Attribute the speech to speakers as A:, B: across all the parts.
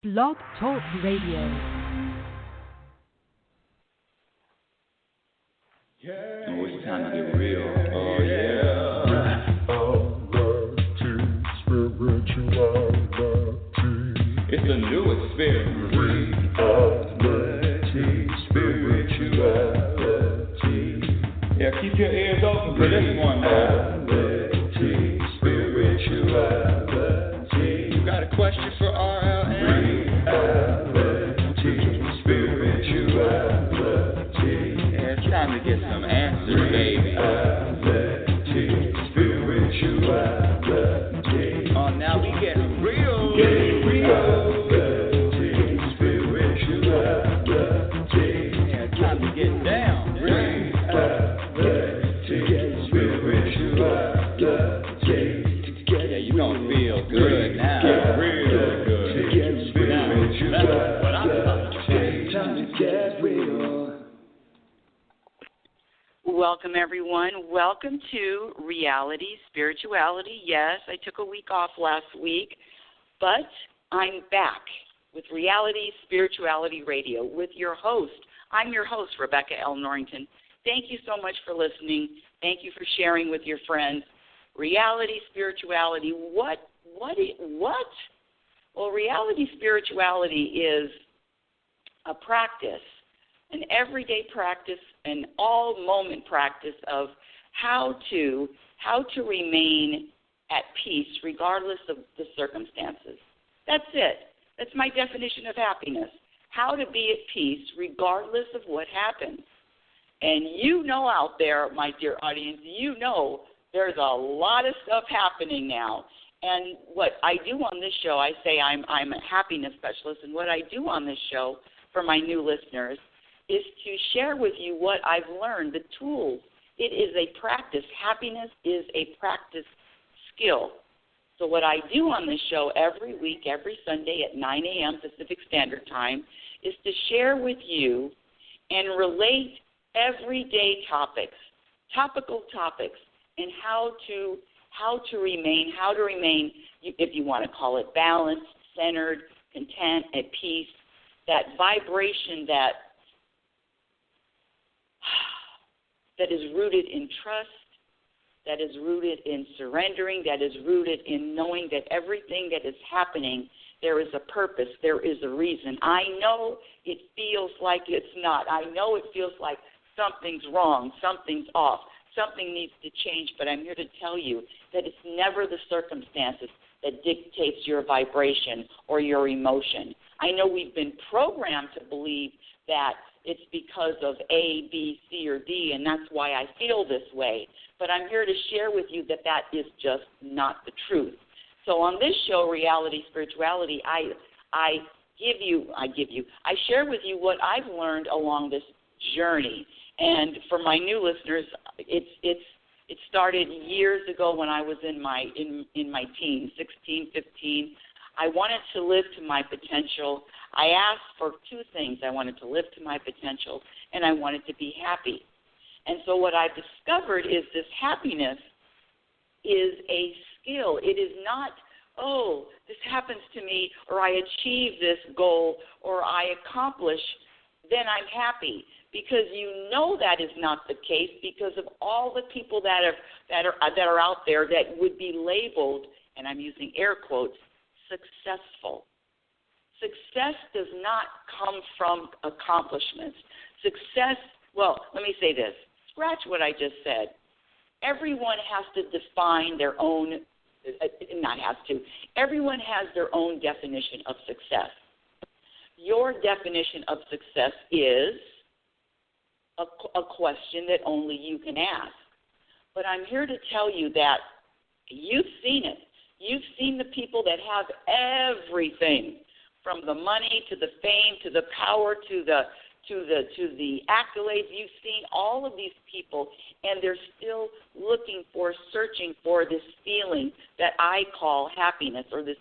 A: Blog Talk Radio.
B: Oh, it's time to get real. Oh, yeah. It's a new experience. Spirituality. Yeah, keep your ears open for this one now. Spirituality. You got a question for RLN? Spirituality. Yeah, it's time to get some answers, baby. Spirituality. Oh, now we get real.
C: Welcome, everyone. Welcome to Reality Spirituality. Yes, I took a week off last week, but I'm back with Reality Spirituality Radio with your host. I'm your host, Rebecca L. Norrington. Thank you so much for listening. Thank you for sharing with your friends. Reality Spirituality, what? Well, Reality Spirituality is a practice, an everyday practice, an all-moment practice of how to remain at peace regardless of the circumstances. That's it. That's my definition of happiness. How to be at peace regardless of what happens. And you know out there, my dear audience, you know there's a lot of stuff happening now. And what I do on this show, I say I'm a happiness specialist, and what I do on this show for my new listeners is to share with you what I've learned, the tools. It is a practice. Happiness is a practice skill. So what I do on this show every week, every Sunday at 9 a.m. Pacific Standard Time, is to share with you and relate everyday topics, topical topics, and how to remain, if you want to call it balanced, centered, content, at peace, that vibration that is rooted in trust, that is rooted in surrendering, that is rooted in knowing that everything that is happening, there is a purpose, there is a reason. I know it feels like it's not. I know it feels like something's wrong, something's off, something needs to change, but I'm here to tell you that it's never the circumstances that dictates your vibration or your emotion. I know we've been programmed to believe that it's because of A, B, C, or D, and that's why I feel this way. But I'm here to share with you that that is just not the truth. So on this show, Reality Spirituality, I share with you what I've learned along this journey. And for my new listeners, it started years ago when I was in my teens, 16, 15. I wanted to live to my potential. I asked for two things. I wanted to live to my potential, and I wanted to be happy. And so what I've discovered is this happiness is a skill. It is not, oh, this happens to me, or I achieve this goal, or I accomplish, then I'm happy. Because you know that is not the case because of all the people that are out there that would be labeled, and I'm using air quotes, successful. Success does not come from accomplishments. Success, well, let me say this. Scratch what I just said. Everyone has to define their own, everyone has their own definition of success. Your definition of success is a question that only you can ask. But I'm here to tell you that you've seen it. You've seen the people that have everything, from the money to the fame to the power to the accolades. You've seen all of these people, and they're still searching for this feeling that I call happiness, or this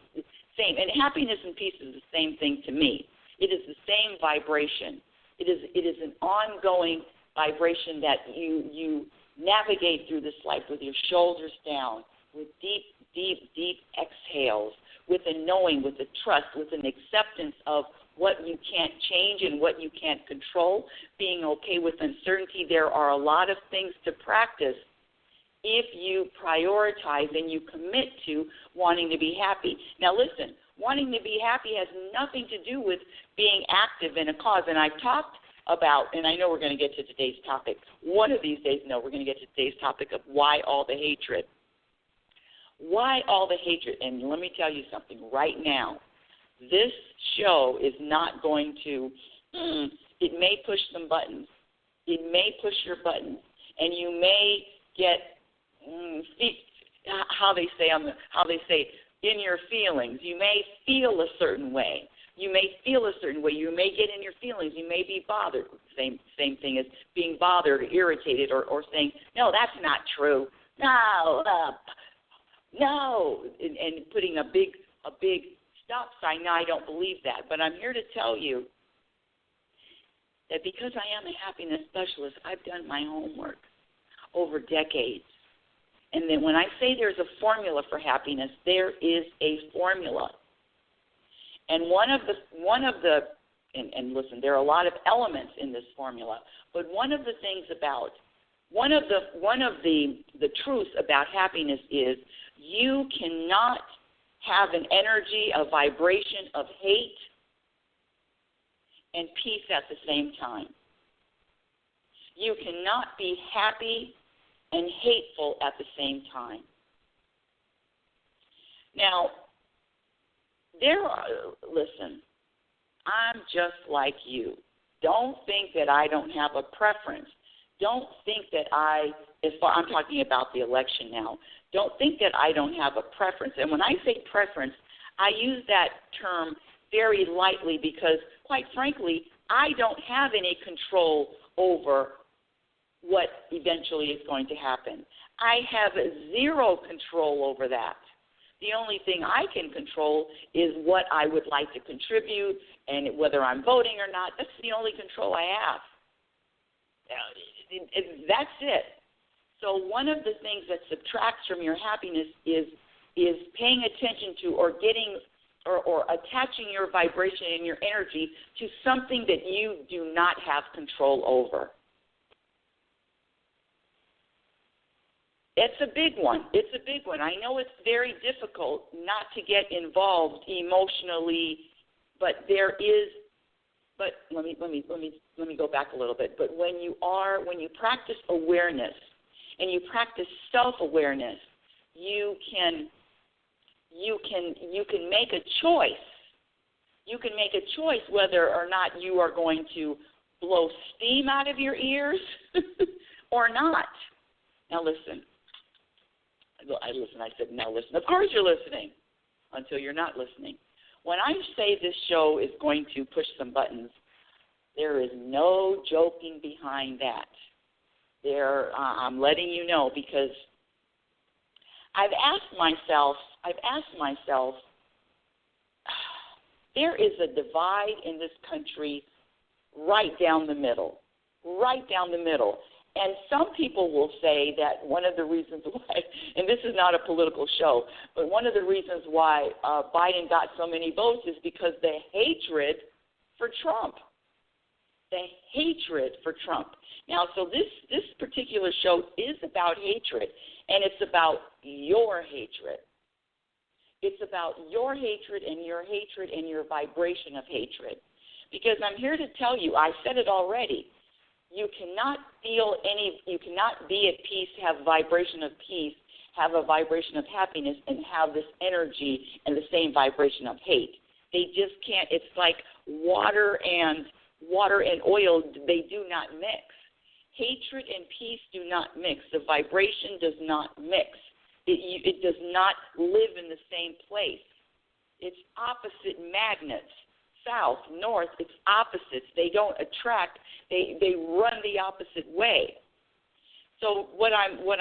C: same. And happiness and peace is the same thing to me. It is the same vibration. It is an ongoing vibration that you navigate through this life with your shoulders down, with deep, deep, deep exhales, with a knowing, with a trust, with an acceptance of what you can't change and what you can't control, being okay with uncertainty. There are a lot of things to practice if you prioritize and you commit to wanting to be happy. Now listen, wanting to be happy has nothing to do with being active in a cause. And I've talked about, and I know we're going to get to today's topic, one of these days, no, we're going to get to today's topic of why all the hatred. Why all the hatred? And let me tell you something right now. This show is not going to, it may push some buttons. It may push your buttons. And you may get, how they say in your feelings. You may feel a certain way. You may feel a certain way. You may get in your feelings. You may be bothered. Same thing as being bothered or irritated or saying, no, that's not true. No, and putting a big stop sign. No, I don't believe that. But I'm here to tell you that because I am a happiness specialist, I've done my homework over decades. And then when I say there's a formula for happiness, there is a formula. And one of the and listen, there are a lot of elements in this formula, but one of the truths about happiness is you cannot have an energy, a vibration of hate and peace at the same time. You cannot be happy and hateful at the same time. Now, listen, I'm just like you. Don't think that I don't have a preference. Don't think that I'm talking about the election now. Don't think that I don't have a preference. And when I say preference, I use that term very lightly because, quite frankly, I don't have any control over what eventually is going to happen. I have zero control over that. The only thing I can control is what I would like to contribute and whether I'm voting or not. That's the only control I have. That's it. So one of the things that subtracts from your happiness is paying attention to or getting or attaching your vibration and your energy to something that you do not have control over. It's a big one. It's a big one. I know it's very difficult not to get involved emotionally, but let me go back a little bit. But when you practice awareness and you practice self-awareness, you can make a choice. You can make a choice whether or not you are going to blow steam out of your ears or not. Now listen. I said, now listen. Of course you're listening until you're not listening. When I say this show is going to push some buttons, there is no joking behind that. I'm letting you know because I've asked myself, there is a divide in this country right down the middle. And some people will say that one of the reasons why, and this is not a political show, but one of the reasons why Biden got so many votes is because the hatred for Trump. Now, so this particular show is about hatred, and it's about your hatred. It's about your hatred and your vibration of hatred. Because I'm here to tell you, I said it already, you cannot be at peace, have a vibration of peace, have a vibration of happiness, and have this energy and the same vibration of hate. They just can't. It's like water and oil, they do not mix. Hatred and peace do not mix. The vibration does not mix. It does not live in the same place. It's opposite magnets. South, north, it's opposites. They don't attract. They run the opposite way. So what I want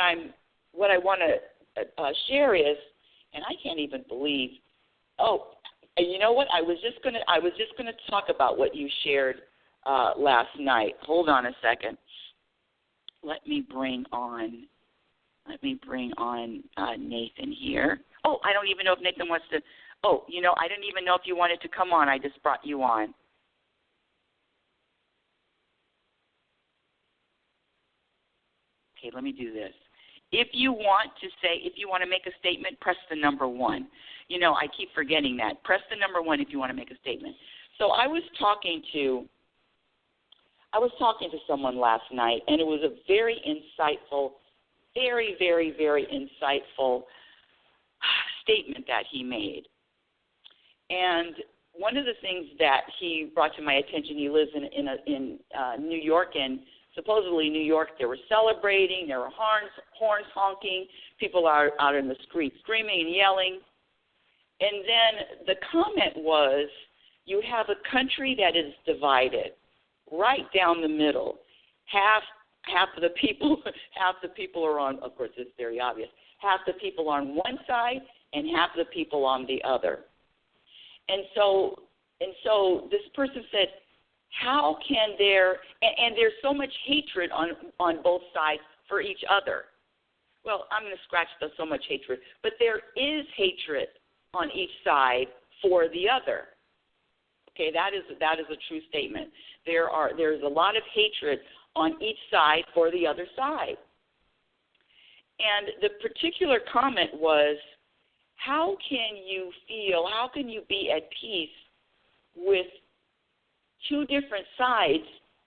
C: to share is, and I can't even believe. Oh, you know what? I was just gonna talk about what you shared last night. Hold on a second. Let me bring on Nathan here. Oh, I don't even know if Nathan wants to. Oh, I didn't even know if you wanted to come on. I just brought you on. Okay, let me do this. If you want to make a statement, press the number 1. I keep forgetting that. Press the number 1 if you want to make a statement. So I was talking to someone last night, and it was a very insightful, very, very, very insightful statement that he made. And one of the things that he brought to my attention, he lives in New York, and supposedly New York, they were celebrating, there were horns honking, people are out in the street screaming and yelling. And then the comment was, you have a country that is divided right down the middle. Half of the people are on, of course it's very obvious, half the people on one side and half the people on the other. And so this person said, how can and there's so much hatred on both sides for each other. Well, I'm going to scratch the so much hatred, but there is hatred on each side for the other. Okay, that is a true statement. There's a lot of hatred on each side for the other side. And the particular comment was, how can you be at peace with two different sides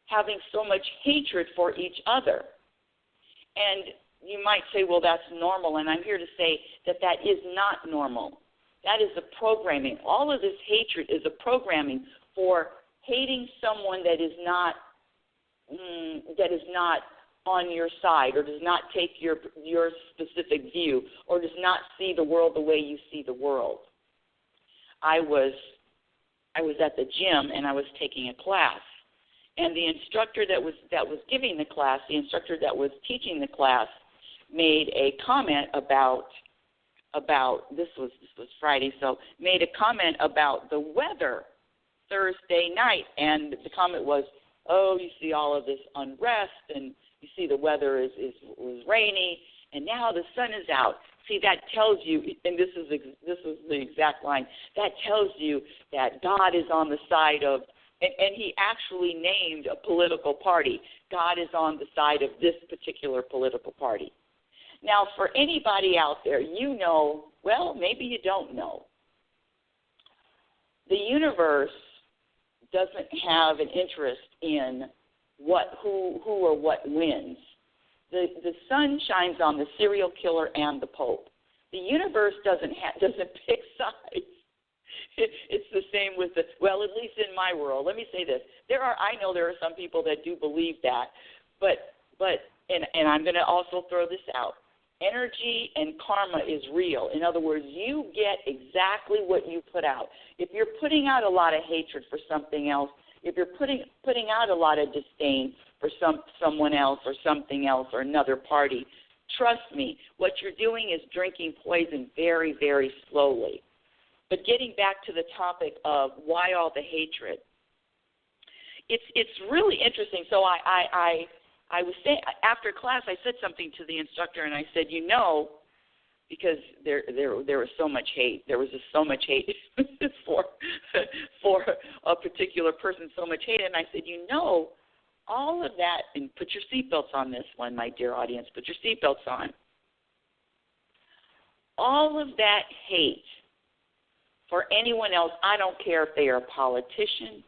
C: having so much hatred for each other? And you might say, well, that's normal, and I'm here to say that is not normal. That is a programming. All of this hatred is a programming for hating someone that is not on your side, or does not take your specific view, or does not see the world the way you see the world. I was at the gym, and I was taking a class, and the instructor that was giving the class, the instructor that was teaching the class, made a comment about this was Friday, so made a comment about the weather Thursday night, and the comment was, oh, you see all of this unrest, and you see the weather was rainy, and now the sun is out. See, that tells you, and this is the exact line, that tells you that God is on the side of, and he actually named a political party. God is on the side of this particular political party. Now, for anybody out there, well, maybe you don't know. The universe doesn't have an interest in who or what wins. The sun shines on the serial killer and the Pope. The universe doesn't pick sides. It's the same with at least in my world. Let me say this: I know there are some people that do believe that, but I'm going to also throw this out. Energy and karma is real. In other words, you get exactly what you put out. If you're putting out a lot of hatred for something else, if you're putting out a lot of disdain for someone else or something else or another party, trust me, what you're doing is drinking poison very, very slowly. But getting back to the topic of why all the hatred, it's really interesting. So I was saying, after class, I said something to the instructor, and I said, because there was so much hate. There was just so much hate for a particular person, so much hate. And I said, all of that, and put your seatbelts on this one, my dear audience, put your seatbelts on. All of that hate for anyone else, I don't care if they are a politician,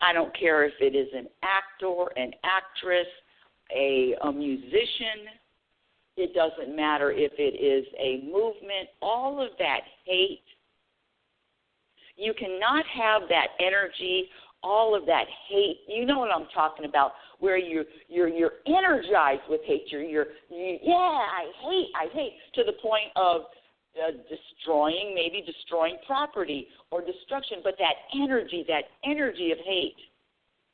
C: I don't care if it is an actor, an actress, a musician, it doesn't matter if it is a movement, all of that hate, you cannot have that energy, all of that hate, you know what I'm talking about, where you're energized with hate, I hate, to the point of destroying property or destruction, but that energy of hate,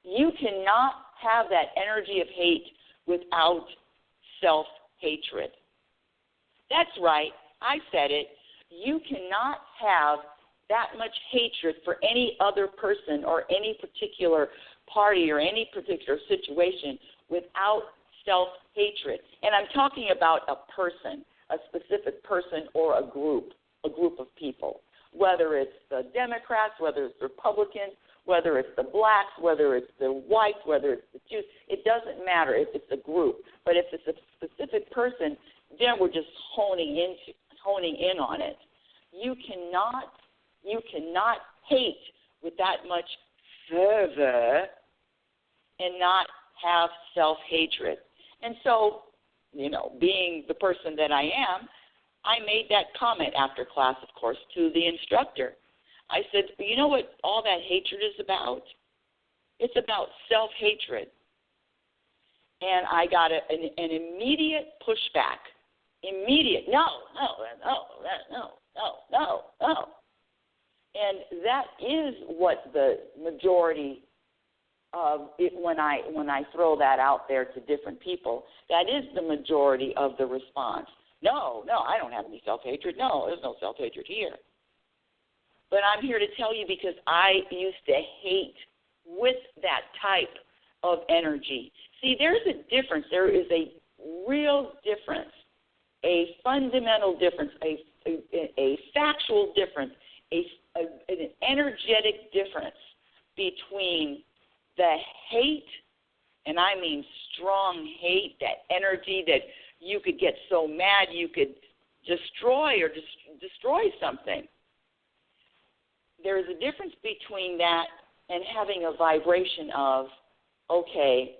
C: you cannot have that energy of hate without self-hatred. That's right, I said it. You cannot have that much hatred for any other person or any particular party or any particular situation without self-hatred. And I'm talking about a person, a specific person or a group of people. whether it's the Democrats, whether it's the Republicans, whether it's the blacks, whether it's the whites, whether it's the Jews. It doesn't matter if it's a group. But if it's a specific person, then we're just honing in on it. You cannot hate with that much fervor and not have self-hatred. And so, being the person that I am, I made that comment after class, of course, to the instructor. I said, you know what all that hatred is about? It's about self-hatred. And I got an immediate pushback. Immediate. No. And that is what the majority of it, when I throw that out there to different people, that is the majority of the response. No, I don't have any self-hatred. No, there's no self-hatred here. But I'm here to tell you because I used to hate with that type of energy. See, there's a difference. There is a real difference, a fundamental difference, a factual difference, an energetic difference between the hate, and I mean strong hate, that energy that you could get so mad you could destroy something. There's a difference between that and having a vibration of, okay,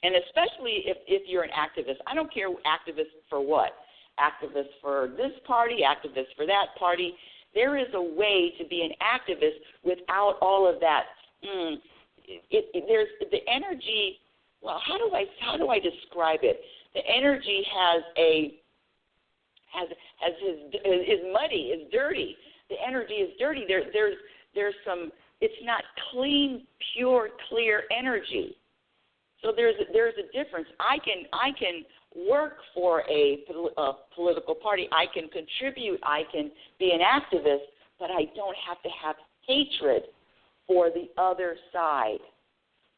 C: and especially if you're an activist. I don't care activist for what. Activist for this party, activist for that party. There is a way to be an activist without all of that. There's the energy. Well, how do I describe it? The energy is muddy, is dirty. The energy is dirty. There's some. It's not clean, pure, clear energy. So there's a difference. I can work for a political party. I can contribute. I can be an activist, but I don't have to have hatred for the other side,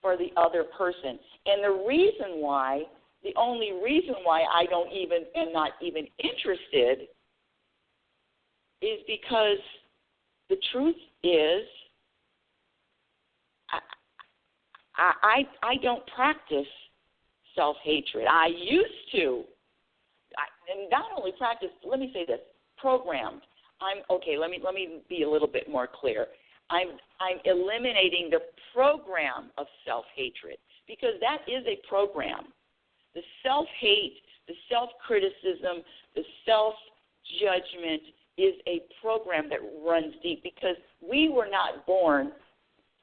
C: for the other person. And the only reason why I am not even interested is because the truth is I don't practice self-hatred. I used to. And not only practice, let me say this, programmed. Let me be a little bit more clear. I'm eliminating the program of self-hatred because that is a program. The self-hate, the self-criticism, the self-judgment is a program that runs deep because we were not born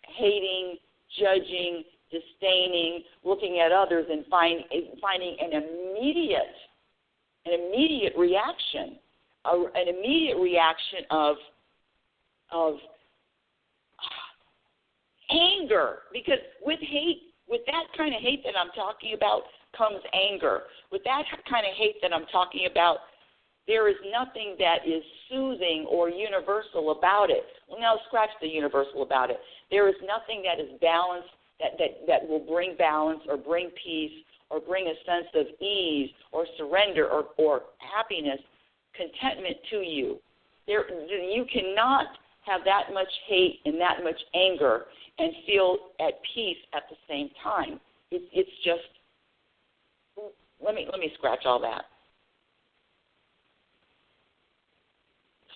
C: hating, judging, disdaining, looking at others and finding an immediate reaction, an immediate reaction of anger. Because with that kind of hate that I'm talking about comes anger. With that kind of hate that I'm talking about, there is nothing that is soothing or universal about it. Well, now scratch the universal about it. There is nothing that is balanced, that will bring balance or bring peace or bring a sense of ease or surrender or happiness, contentment to you. You cannot have that much hate and that much anger and feel at peace at the same time. It's just, let me scratch all that.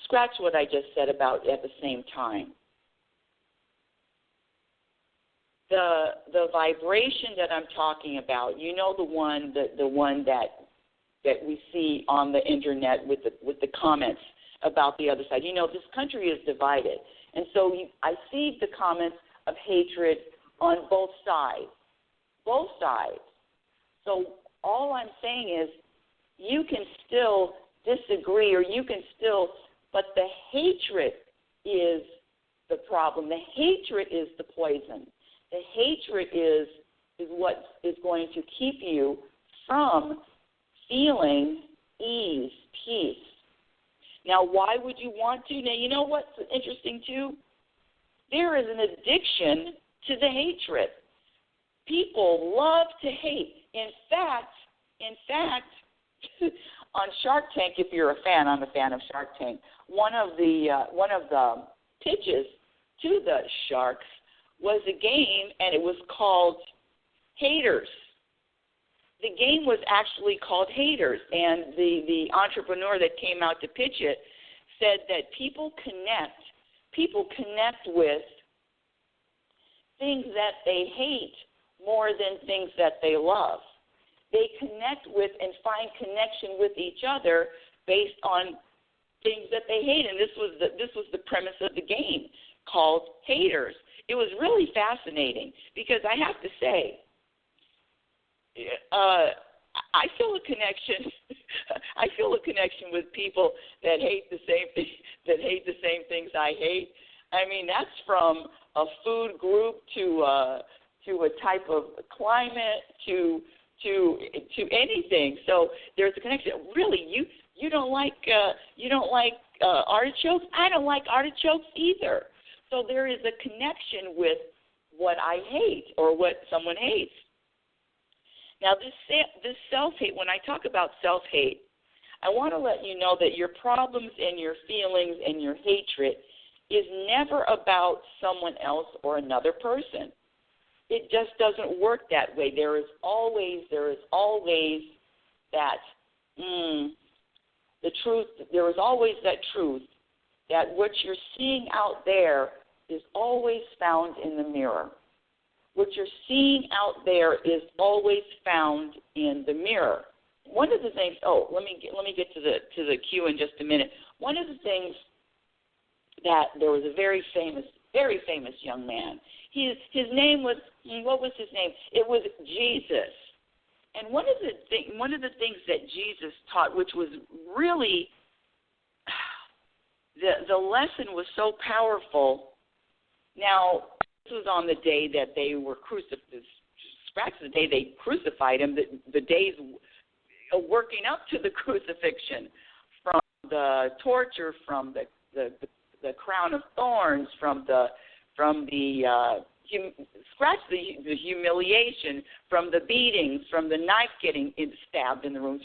C: Scratch what I just said about at the same time. The vibration that I'm talking about, the one that we see on the internet with the comments about the other side. This country is divided, and so I see the comments of hatred on both sides. Both sides. So all I'm saying is, you can still disagree, or you can still. But the hatred is the problem. The hatred is the poison. The hatred is what is going to keep you from feeling ease, peace. Now, why would you want to? Now, you know what's interesting, too? There is an addiction to the hatred. People love to hate. In fact, on Shark Tank, if you're a fan, I'm a fan of Shark Tank. One of the pitches to the sharks was a game, and it was called Haters. The game was actually called Haters, and the entrepreneur that came out to pitch it said that people connect with things that they hate more than things that they love. They connect with and find connection with each other based on things that they hate, and this was the premise of the game called Haters. It was really fascinating because I have to say, I feel a connection. I feel a connection with people that hate the same things I hate. I mean, that's from a food group to a type of climate to anything. So there's a connection. Really, you don't like artichokes? I don't like artichokes either. So there is a connection with what I hate or what someone hates. Now, this self-hate, when I talk about self-hate, I want to let you know that your problems and your feelings and your hatred is never about someone else or another person. It just doesn't work that way. There is always that the truth. There is always that truth that what you're seeing out there is always found in the mirror. What you're seeing out there is always found in the mirror. One of the things. Oh, let me get to the cue in just a minute. One of the things that there was a very famous young man. His name was, what was his name? It was Jesus. And one of the things that Jesus taught, which was really, the lesson was so powerful. Now, this was on the day that they were crucified. Scratch the day they crucified him. The days working up to the crucifixion, from the torture, from the crown of thorns, from the humiliation, from the beatings, from the knife getting stabbed in the rooms,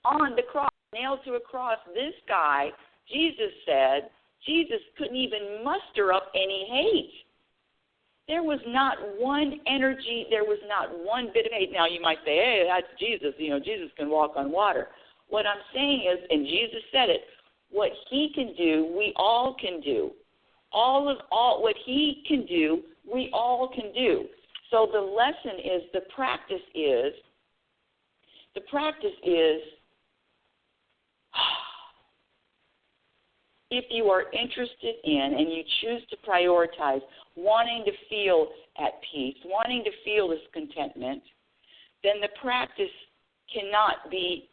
C: on the cross, nailed to a cross. This guy, Jesus said, Jesus couldn't even muster up any hate. There was not one energy. There was not one bit of hate. Now, you might say, hey, that's Jesus. Jesus can walk on water. What I'm saying is, and Jesus said it, what he can do, we all can do. All what he can do, we all can do. So the lesson is, the practice is, if you are interested in and you choose to prioritize wanting to feel at peace, wanting to feel this contentment, then the practice cannot be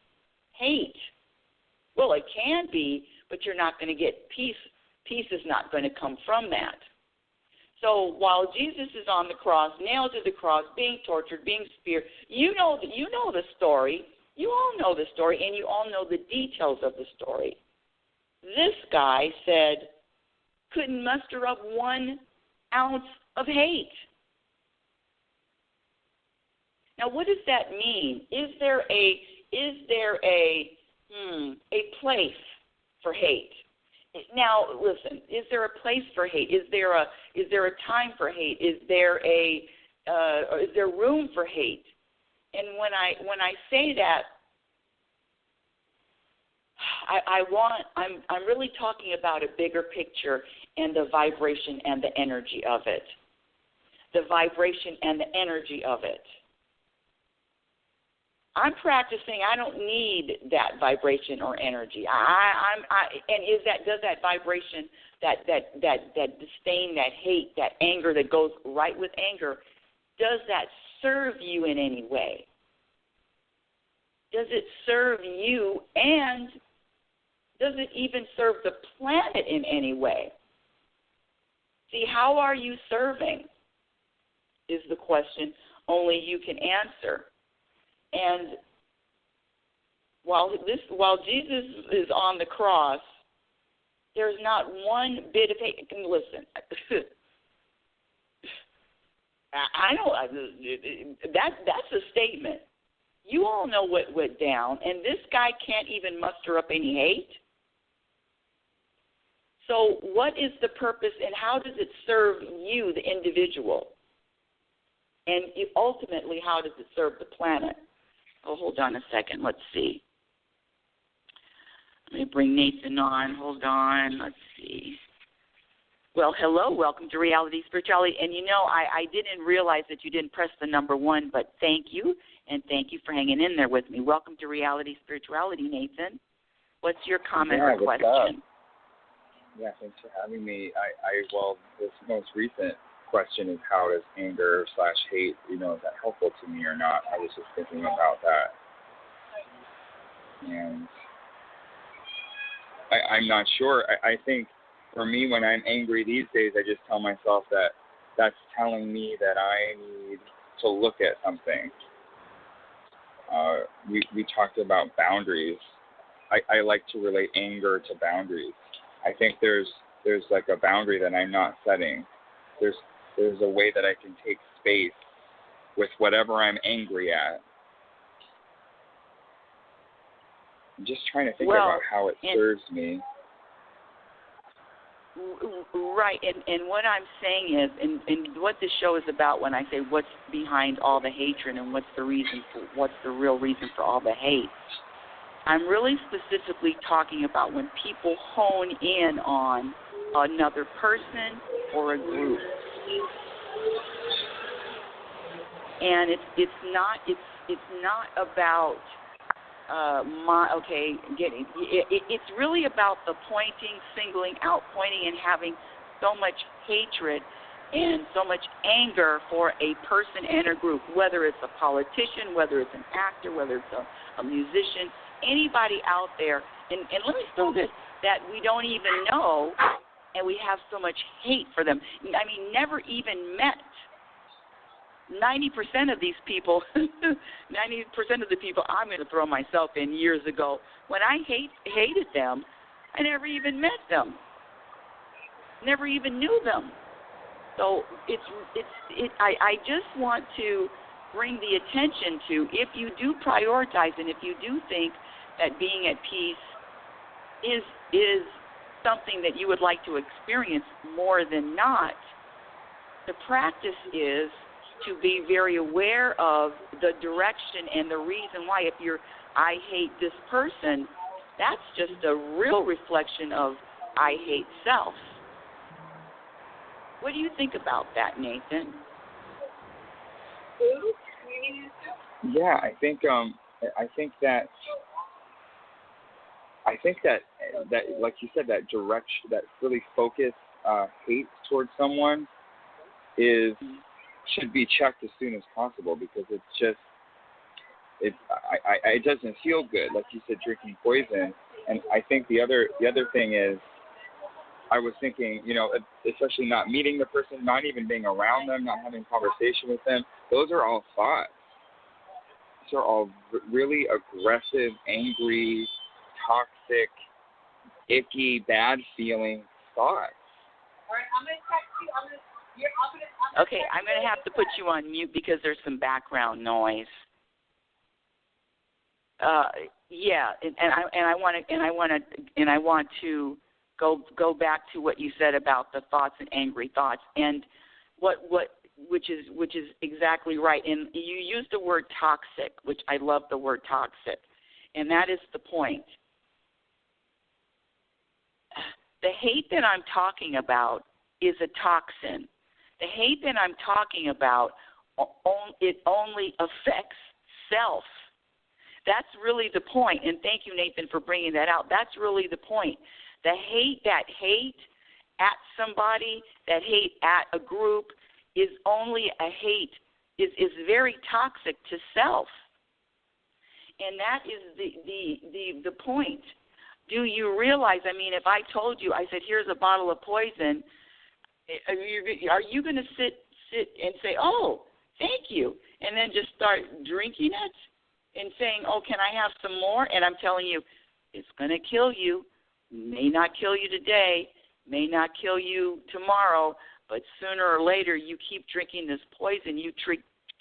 C: hate. Well, it can be, but you're not going to get peace. Peace is not going to come from that. So while Jesus is on the cross, nailed to the cross, being tortured, being speared, you know the story. You all know the story, and you all know the details of the story. This guy said, couldn't muster up 1 ounce of hate. Now, what does that mean? Is there a place for hate? Now, listen. Is there a place for hate? Is there a time for hate? Is there room for hate? And when I say that, I'm really talking about a bigger picture and the vibration and the energy of it. The vibration and the energy of it. I'm practicing. I don't need that vibration or energy. Does that vibration, that disdain, that hate, that anger that goes right with anger, does that serve you in any way? Does it serve you, and does it even serve the planet in any way? See, how are you serving is the question only you can answer. And while Jesus is on the cross, there's not one bit of hate. Listen, I know that's a statement. You all know what went down, and this guy can't even muster up any hate. So what is the purpose, and how does it serve you, the individual? And ultimately, how does it serve the planet? Oh, hold on a second. Let's see. Let me bring Nathan on. Hold on. Let's see. Well, hello. Welcome to Reality Spirituality. And, you know, I didn't realize that you didn't press the number 1, but thank you, and thank you for hanging in there with me. Welcome to Reality Spirituality, Nathan. What's your comment or question?
D: Yeah, thanks for having me. Well, this most recent question is, how does anger / hate, is that helpful to me or not? I was just thinking about that. And I'm not sure. I think for me, when I'm angry these days, I just tell myself that that's telling me that I need to look at something. We talked about boundaries. I like to relate anger to boundaries. I think there's like a boundary that I'm not setting. There's a way that I can take space with whatever I'm angry at. I'm just trying to think about how it serves me.
C: Right, and what I'm saying is, and what this show is about when I say what's behind all the hatred and what's the real reason for all the hate, I'm really specifically talking about when people hone in on another person or a group. And it's not about it's really about the pointing, singling out, pointing, and having so much hatred and so much anger for a person and a group, whether it's a politician, whether it's an actor, whether it's a musician, anybody out there. And let me throw this, that we don't even know, and we have so much hate for them. I mean, never even met. 90% of these people, 90% of the people I'm going to throw myself in years ago, when I hated them, I never even met them, never even knew them. So I just want to bring the attention to, if you do prioritize and if you do think that being at peace is something that you would like to experience more than not, the practice is to be very aware of the direction and the reason why. If I hate this person, that's just a real reflection of I hate self. What do you think about that, Nathan?
D: Yeah, I think that like you said, that direction, that really focused hate towards someone should be checked as soon as possible, because it doesn't feel good. Like you said, drinking poison. And I think the other thing is, I was thinking, especially not meeting the person, not even being around them, not having conversation with them. Those are all thoughts. Those are all really aggressive, angry, toxic, icky, bad feeling thoughts.
E: All right, I'm going to text you.
C: Okay, I'm going to have to put you on mute because there's some background noise. Yeah, and I want to go back to what you said about the thoughts and angry thoughts, and which is exactly right. And you used the word toxic, which I love the word toxic, and that is the point. The hate that I'm talking about is a toxin. The hate that I'm talking about, it only affects self. That's really the point. And thank you, Nathan, for bringing that out. That's really the point. That hate at somebody, that hate at a group is only a hate, is very toxic to self. And that is the point. Do you realize, if I told you, I said, here's a bottle of poison, are you going to sit and say, oh, thank you, and then just start drinking it and saying, oh, can I have some more? And I'm telling you, it's going to kill you. May not kill you today, may not kill you tomorrow, but sooner or later you keep drinking this poison, you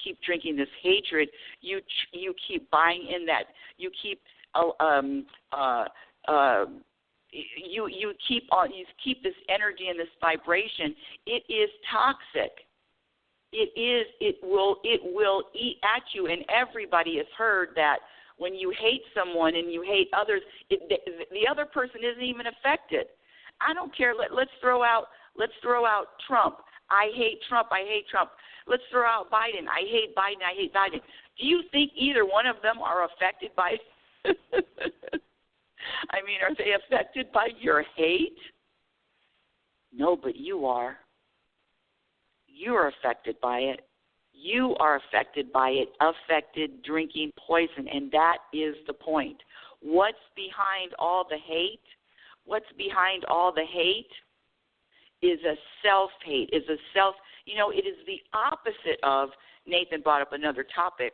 C: keep drinking this hatred, you keep buying in that. You keep you keep this energy and this vibration. It is toxic. It will eat at you, and everybody has heard that when you hate someone and you hate others, the other person isn't even affected. I don't care. Let's throw out Trump. I hate Trump. I hate Trump. Let's throw out Biden. I hate Biden. I hate Biden. Do you think either one of them are affected by I mean, are they affected by your hate? No, but you are. You are affected by it. You are affected by it, affected drinking poison, and that is the point. What's behind all the hate? What's behind all the hate is a self-hate, it is the opposite of, Nathan brought up another topic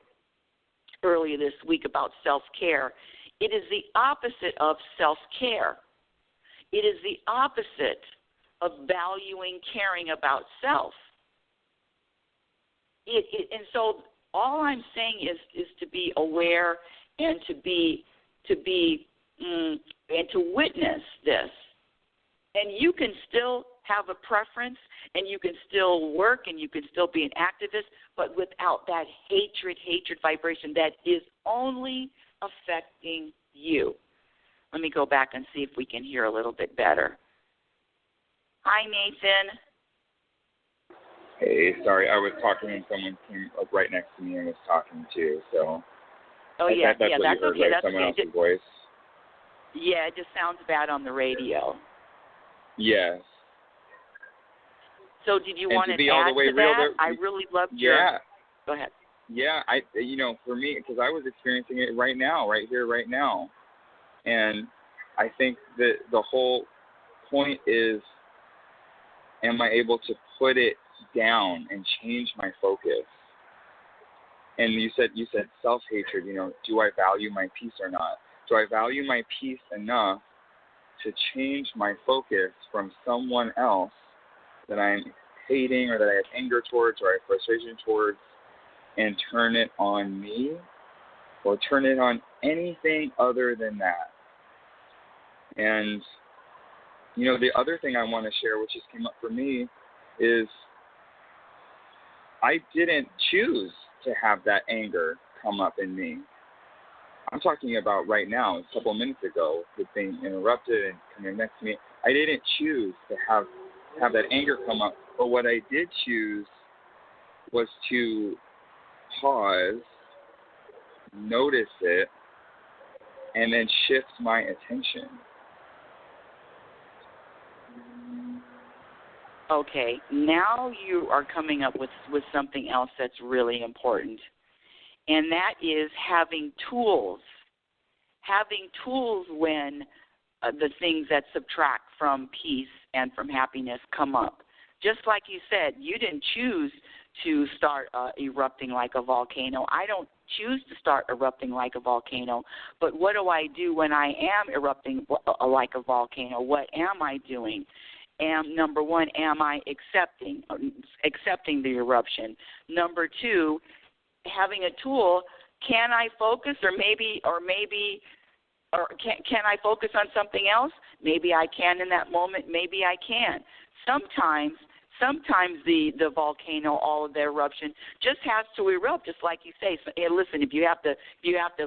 C: earlier this week about self-care. It is the opposite of self-care. It is the opposite of valuing, caring about self. And so all I'm saying is to be aware and to witness this. And you can still have a preference, and you can still work, and you can still be an activist, but without that hatred vibration that is only affecting you. Let me go back and see if we can hear a little bit better. Hi, Nathan.
D: Hey, sorry, I was talking and someone came up right next to me and was talking too, so.
C: Oh,
D: that's
C: that's
D: what you heard,
C: okay.
D: right?
C: That's
D: Someone
C: okay.
D: else's voice?
C: Yeah, it just sounds bad on the radio.
D: Yes.
C: So did you
D: And
C: want
D: to
C: to
D: be all
C: add
D: the way
C: to
D: real,
C: that? I really loved your...
D: Yeah.
C: Go ahead.
D: Yeah, for me, because I was experiencing it right now, right here, right now. And I think that the whole point is, am I able to put it down and change my focus? And you said self-hatred, do I value my peace or not? Do I value my peace enough to change my focus from someone else that I'm hating or that I have anger towards or I have frustration towards, and turn it on me or turn it on anything other than that? And, the other thing I want to share, which just came up for me, is I didn't choose to have that anger come up in me. I'm talking about right now, a couple of minutes ago, with being interrupted and coming next to me. I didn't choose to have that anger come up, but what I did choose was to pause, notice it, and then shift my attention.
C: Okay, now you are coming up with something else that's really important, and that is having tools. Having tools when the things that subtract from peace and from happiness come up. Just like you said, you didn't choose to start erupting like a volcano. I don't choose to start erupting like a volcano, but what do I do when I am erupting like a volcano? What am I doing? Number one, am I accepting the eruption? Number two, having a tool, can I focus or can I focus on something else? Maybe I can in that moment, maybe I can. Sometimes the volcano, all of the eruption, just has to erupt, just like you say. So, hey, listen, if you have to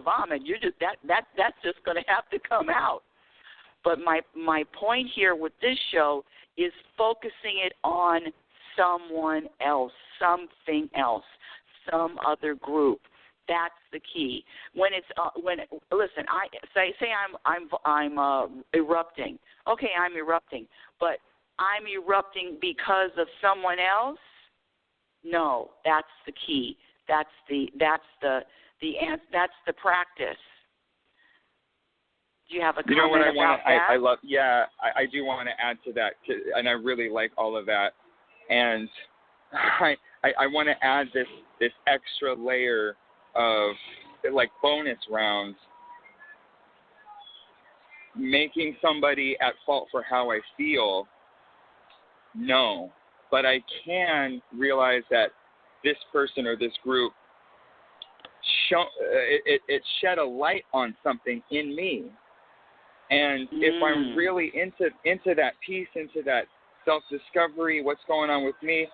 C: vomit, that's just going to have to come out. But my point here with this show is focusing it on someone else, something else, some other group. That's the key. When listen, I say I'm erupting. Okay, I'm erupting, but I'm erupting because of someone else? No, that's the key. That's the practice. Do you have a comment about that?
D: I love. Yeah, I do want to add to that, and I really like all of that. And I want to add this extra layer of like bonus rounds, making somebody at fault for how I feel. No, but I can realize that this person or this group it shed a light on something in me. And if I'm really into that peace, into that self-discovery, what's going on with me,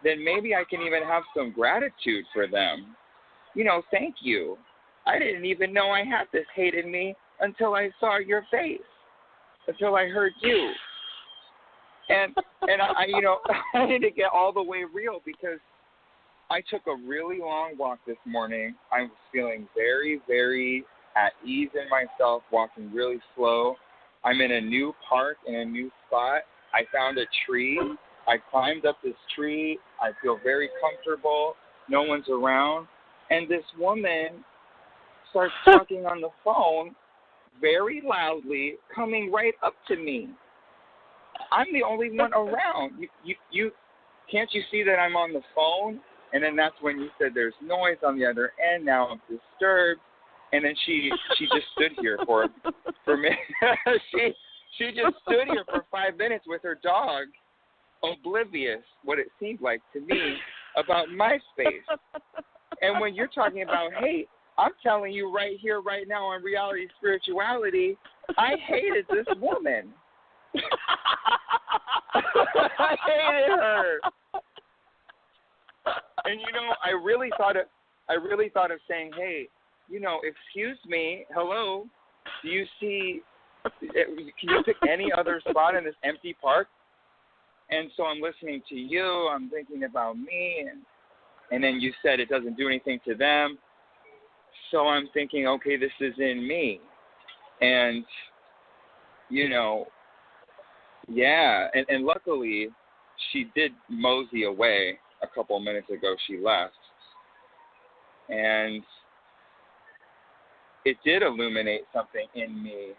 D: then maybe I can even have some gratitude for them. You know, thank you. I didn't even know I had this hate in me until I saw your face, until I heard you. And I you know, I need to get all the way real because I took a really long walk this morning. I was feeling very, very at ease in myself, walking really slow. I'm in a new park, in a new spot. I found a tree. I climbed up this tree. I feel very comfortable. No one's around. And this woman starts talking on the phone very loudly, coming right up to me. I'm the only one around. You can't you see that I'm on the phone? And then that's when you said there's noise on the other end. Now I'm disturbed. And then she just stood here for me. she just stood here for 5 minutes with her dog, oblivious, what it seemed like to me, about my space. And when you're talking about hate, I'm telling you right here, right now on Reality Spirituality, I hated this woman. I hated her. And you know, I really thought of saying, hey, you know, excuse me, hello, do you see, can you pick any other spot in this empty park? And so I'm listening to you, I'm thinking about me, and then you said it doesn't do anything to them. So I'm thinking, okay, this is in me. And, you know, yeah, and luckily she did mosey away a couple of minutes ago. She left. And it did illuminate something in me.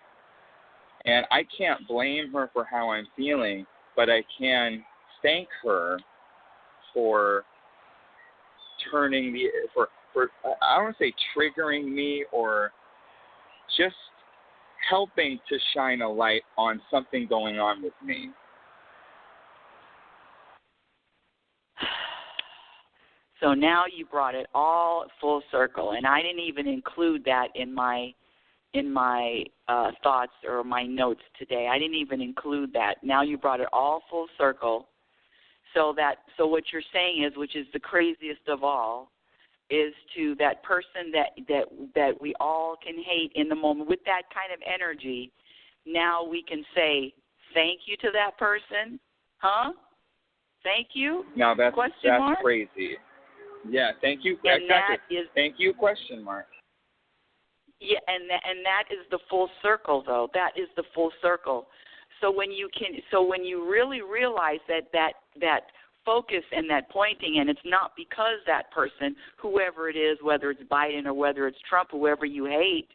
D: And I can't blame her for how I'm feeling, but I can thank her for turning me, for I don't want to say triggering me, or just helping to shine a light on something going on with me.
C: So now you brought it all full circle, and I didn't even include that in my thoughts or my notes today. I didn't even include that. Now you brought it all full circle. So what you're saying is, which is the craziest of all, is to that person that we all can hate in the moment with that kind of energy. Now we can say thank you to that person, huh? Thank you.
D: Now that's
C: mark?
D: Crazy. Yeah, thank you.
C: And
D: exactly. Thank you, question mark.
C: Yeah, and that is the full circle, though. That is the full circle. So when you really realize that focus and that pointing, and it's not because that person, whoever it is, whether it's Biden or whether it's Trump, whoever you hate,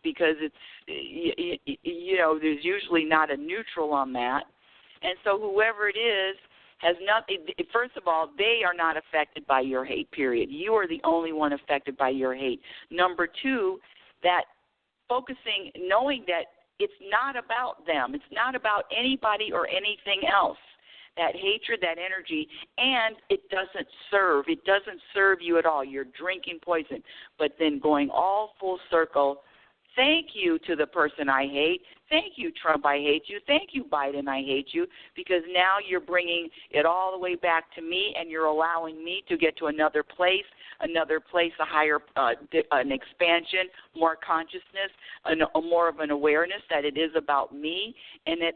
C: because it's, you know, there's usually not a neutral on that. And so whoever it is has nothing. First of all, they are not affected by your hate, period. You are the only one affected by your hate. Number two, that focusing, knowing that it's not about them. It's not about anybody or anything else. That hatred, that energy, and it doesn't serve. It doesn't serve you at all. You're drinking poison. But then going all full circle, thank you to the person I hate. Thank you, Trump, I hate you. Thank you, Biden, I hate you. Because now you're bringing it all the way back to me, and you're allowing me to get to another place, a higher, an expansion, more consciousness, more of an awareness that it is about me, and that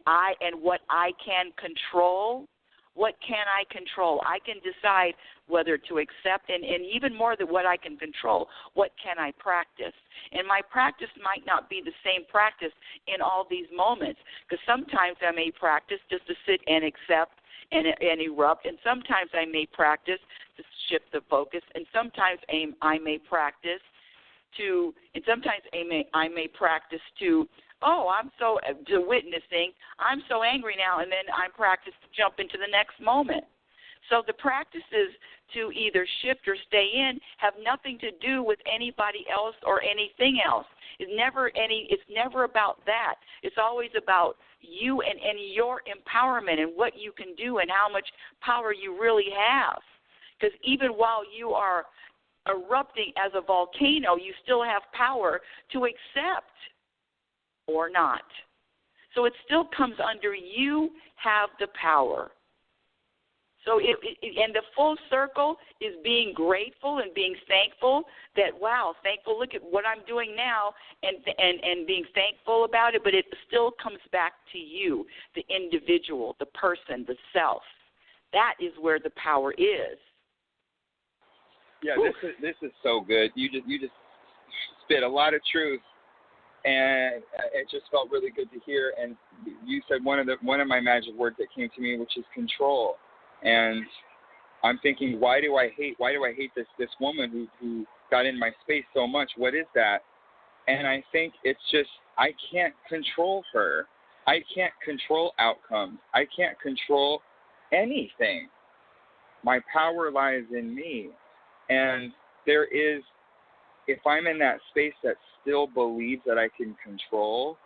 C: what I can control. What can I control? I can decide whether to accept, and even more than what I can control, what can I practice? And my practice might not be the same practice in all these moments, because sometimes I may practice just to sit and accept and erupt, and sometimes I may practice to shift the focus, and sometimes I may practice to to witnessing, I'm so angry now, and then I'm practiced to jump into the next moment. So the practices to either shift or stay in have nothing to do with anybody else or anything else. It's never about that. It's always about you and your empowerment and what you can do and how much power you really have. Because even while you are erupting as a volcano, you still have power to accept or not. So it still comes under you have the power. So and the full circle is being grateful and being thankful that, wow, thankful, look at what I'm doing now, and being thankful about it, but it still comes back to you, the individual, the person, the self. That is where the power is.
D: Yeah, this is so good. You just spit a lot of truth, and it just felt really good to hear. And you said one of my magic words that came to me, which is control. And I'm thinking, why do I hate this woman who got in my space so much? What is that? And I think it's just I can't control her. I can't control outcomes. I can't control anything. My power lies in me. And there is, if I'm in that space that still believes that I can control,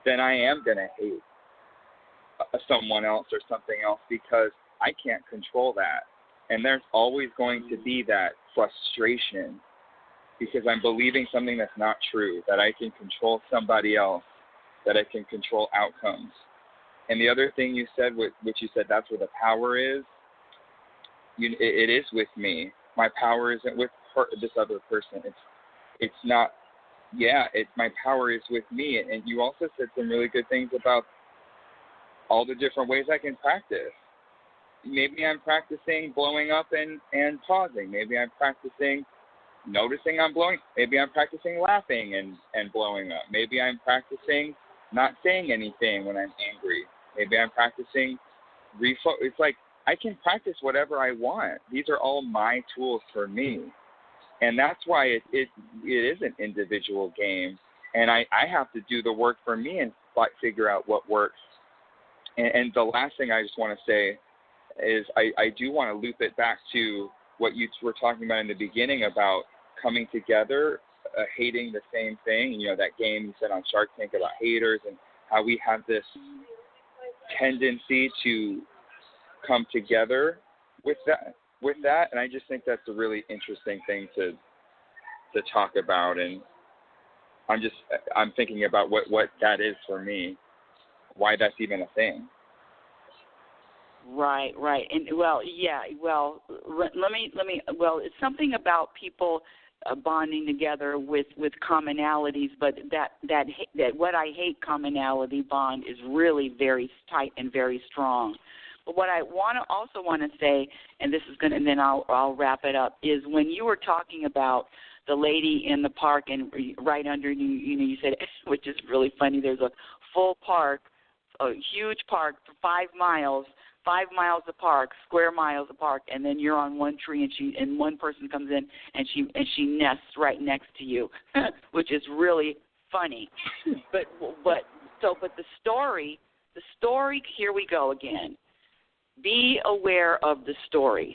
D: then I am going to hate someone else or something else because I can't control that. And there's always going to be that frustration because I'm believing something that's not true, that I can control somebody else, that I can control outcomes. And the other thing you said, which you said that's where the power is, it is with me. My power isn't with this other person. It's not, my power is with me. And you also said some really good things about all the different ways I can practice. Maybe I'm practicing blowing up and pausing. Maybe I'm practicing noticing I'm blowing. Maybe I'm practicing laughing and blowing up. Maybe I'm practicing not saying anything when I'm angry. Maybe I'm practicing It's like I can practice whatever I want. These are all my tools for me. And that's why it is an individual game. And I have to do the work for me and figure out what works. And the last thing I just want to say is I do want to loop it back to what you were talking about in the beginning about coming together, hating the same thing. You know, that game you said on Shark Tank about haters and how we have this tendency to come together with that. And I just think that's a really interesting thing to talk about. And I'm thinking about what that is for me, why that's even a thing.
C: Right. And it's something about people bonding together with commonalities, but that what I hate commonality bond is really very tight and very strong. But what I also want to say, and this is and then I'll wrap it up, is when you were talking about the lady in the park and right under you said, which is really funny, there's a full park, a huge park for 5 miles. 5 miles of park, square miles of park, and then you're on one tree, and one person comes in and she nests right next to you, which is really funny. But the story, here we go again. Be aware of the stories,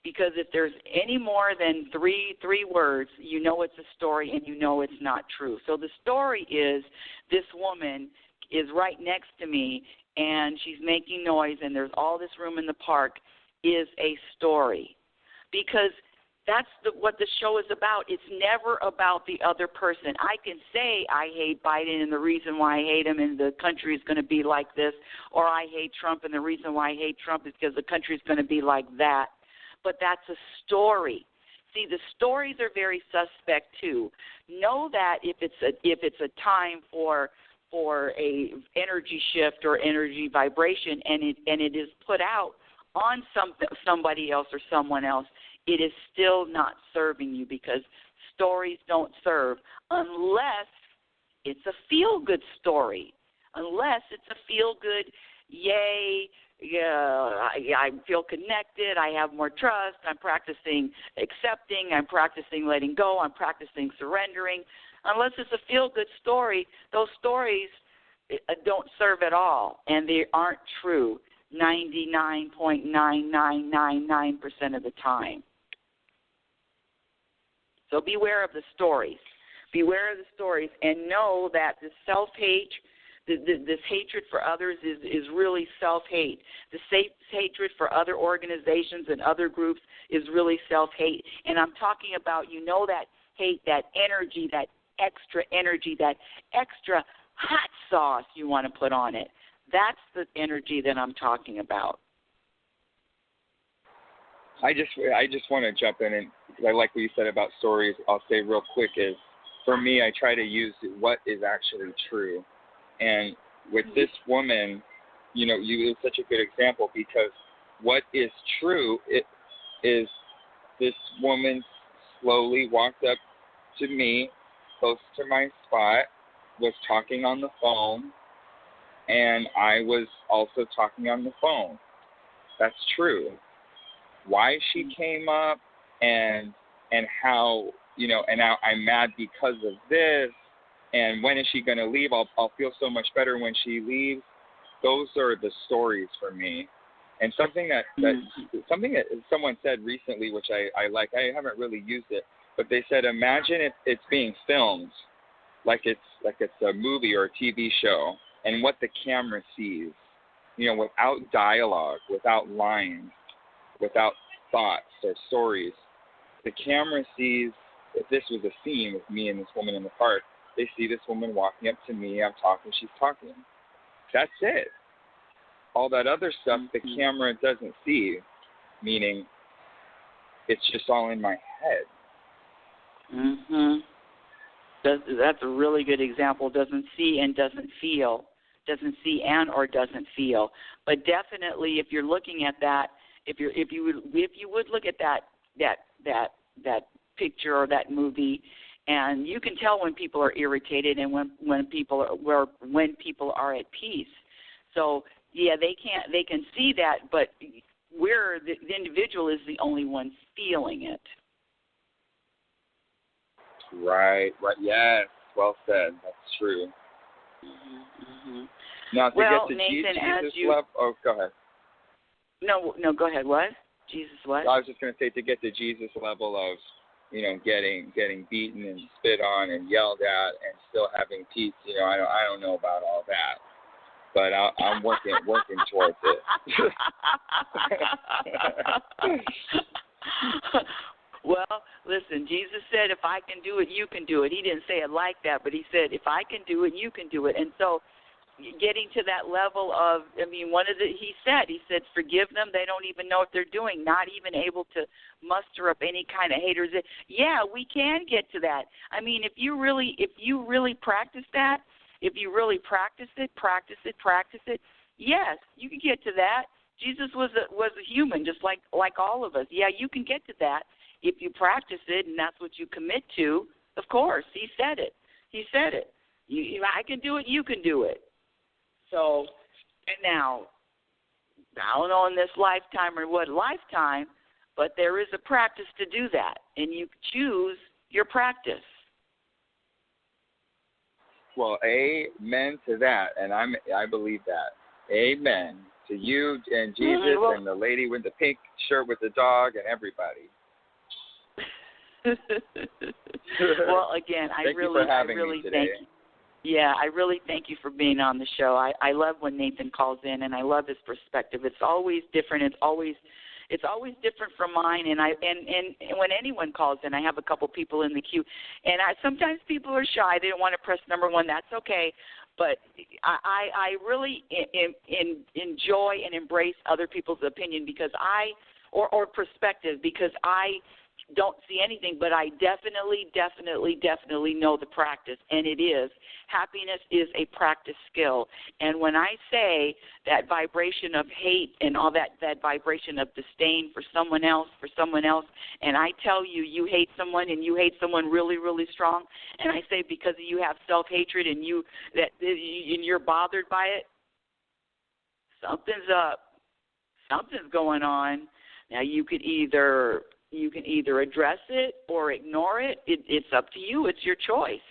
C: because if there's any more than three words, you know it's a story and you know it's not true. So the story is this woman is right next to me, and she's making noise, and there's all this room in the park, is a story. Because that's what the show is about. It's never about the other person. I can say I hate Biden and the reason why I hate him and the country is going to be like this, or I hate Trump and the reason why I hate Trump is because the country is going to be like that. But that's a story. See, the stories are very suspect too. Know that if it's a time for a energy shift or energy vibration, and it is put out on somebody else or someone else, it is still not serving you, because stories don't serve unless it's a feel-good story. Unless it's a feel-good, yay, I feel connected, I have more trust, I'm practicing accepting, I'm practicing letting go, I'm practicing surrendering. Unless it's a feel-good story, those stories don't serve at all, and they aren't true. 99.9999% of the time. So beware of the stories. Beware of the stories, and know that the self-hate, this hatred for others is really self-hate. The hatred for other organizations and other groups is really self-hate. And I'm talking about, that hate, that energy, that extra hot sauce you want to put on it. That's the energy that I'm talking about.
D: I just want to jump in, and because I like what you said about stories, I'll say real quick is, for me, I try to use what is actually true. And with this woman, you was such a good example, because what is true is this woman slowly walked up to me, close to my spot, was talking on the phone, and I was also talking on the phone. That's true. Why she came up and how, and now I'm mad because of this, and when is she going to leave? I'll feel so much better when she leaves. Those are the stories for me. And something that someone said recently, which I like, I haven't really used it, but they said, imagine if it's being filmed like it's a movie or a TV show, and what the camera sees, without dialogue, without lines, without thoughts or stories. The camera sees, if this was a scene with me and this woman in the park, they see this woman walking up to me, I'm talking, she's talking. That's it. All that other stuff the camera doesn't see, meaning it's just all in my head.
C: That's a really good example. Doesn't see and doesn't feel. Doesn't see and or doesn't feel. But definitely, if you're looking at that, if you would look at that picture or that movie, and you can tell when people are irritated and when people are at peace. So yeah, they can see that, but the individual is the only one feeling it.
D: Right. Yes. Well said. That's true. Now to get to
C: Nathan,
D: Jesus love. Oh, go ahead.
C: No, go ahead. What? Jesus what?
D: I was just going to say, to get to Jesus level of, getting beaten and spit on and yelled at and still having peace. I don't know about all that, but I'm working towards it.
C: Well, listen, Jesus said, if I can do it, you can do it. He didn't say it like that, but he said, if I can do it, you can do it. And so getting to that level of, he said, forgive them. They don't even know what they're doing, not even able to muster up any kind of haters. Yeah, we can get to that. If you really practice that, if you really practice it, yes, you can get to that. Jesus was a human, just like all of us. Yeah, you can get to that if you practice it, and that's what you commit to. Of course, he said it. I can do it, you can do it. So, and now, I don't know in this lifetime or what lifetime, but there is a practice to do that, and you choose your practice.
D: Well, amen to that, and I believe that. Amen to you and Jesus and the lady with the pink shirt with the dog and everybody.
C: Well, again, I really thank you. Yeah, I really thank you for being on the show. I love when Nathan calls in, and I love his perspective. It's always different. It's always different from mine. And when anyone calls in, I have a couple people in the queue, and sometimes people are shy. They don't want to press number one. That's okay. But I really enjoy and embrace other people's opinion or perspective, because I don't see anything, but I definitely know the practice, and it is. Happiness is a practice skill. And when I say that vibration of hate and all that vibration of disdain for someone else, and I tell you, you hate someone and you hate someone really, really strong, and I say because you have self-hatred and you're bothered by it, something's up. Something's going on. Now, you can either address it or ignore it. It's up to you. It's your choice.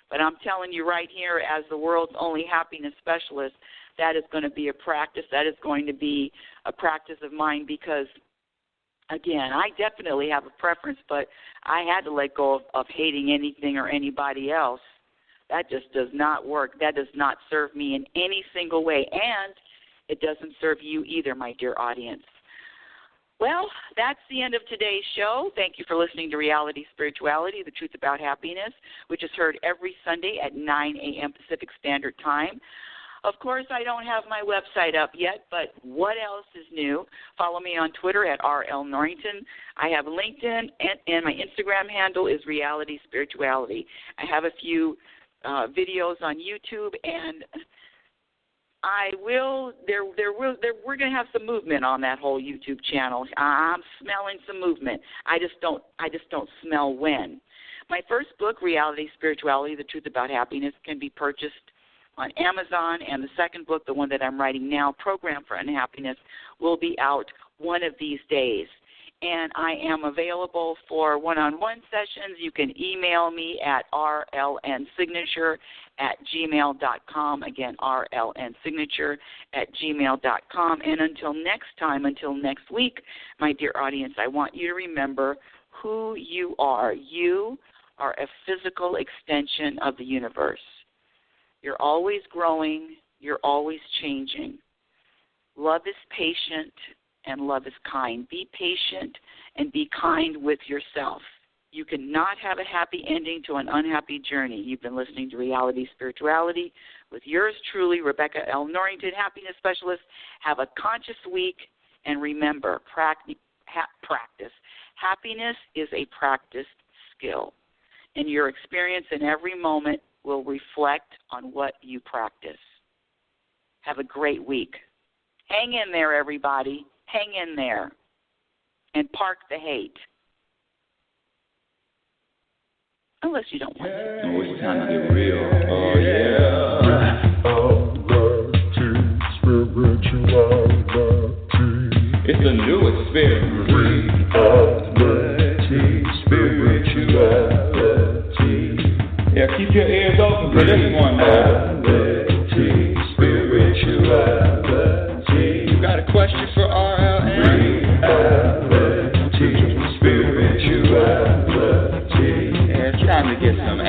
C: But I'm telling you right here, as the world's only happiness specialist, that is going to be a practice. That is going to be a practice of mine because, again, I definitely have a preference, but I had to let go of hating anything or anybody else. That just does not work. That does not serve me in any single way, and it doesn't serve you either, my dear audience. Well, that's the end of today's show. Thank you for listening to Reality Spirituality, the truth about happiness, which is heard every Sunday at 9 a.m. Pacific Standard Time. Of course, I don't have my website up yet, but what else is new? Follow me on Twitter at RL Norrington. I have LinkedIn, and my Instagram handle is Reality Spirituality. I have a few videos on YouTube, and we're going to have some movement on that whole YouTube channel. I'm smelling some movement. I just don't smell when. My first book, Reality Spirituality, The Truth About Happiness, can be purchased on Amazon, and the second book, the one that I'm writing now, Program for Unhappiness, will be out one of these days. And I am available for one-on-one sessions. You can email me at rlnsignature@gmail.com. Again, rlnsignature@gmail.com. And until next week, my dear audience, I want you to remember who you are. You are a physical extension of the universe. You're always growing. You're always changing. Love is patient and love is kind. Be patient and be kind with yourself. You cannot have a happy ending to an unhappy journey. You've been listening to Reality Spirituality with yours truly, Rebecca L. Norrington, Happiness Specialist. Have a conscious week, and remember, practice. Happiness is a practiced skill, and your experience in every moment will reflect on what you practice. Have a great week. Hang in there, everybody. Hang in there. And park the hate. Unless you don't want to.
B: Oh, it's time to get real. Oh, yeah. It's a new experience. Reality Spirituality. Yeah, keep your ears open for this one now. Reality Spirituality. You got a question for RLN? Reality Spirituality. Yeah, it's time to get some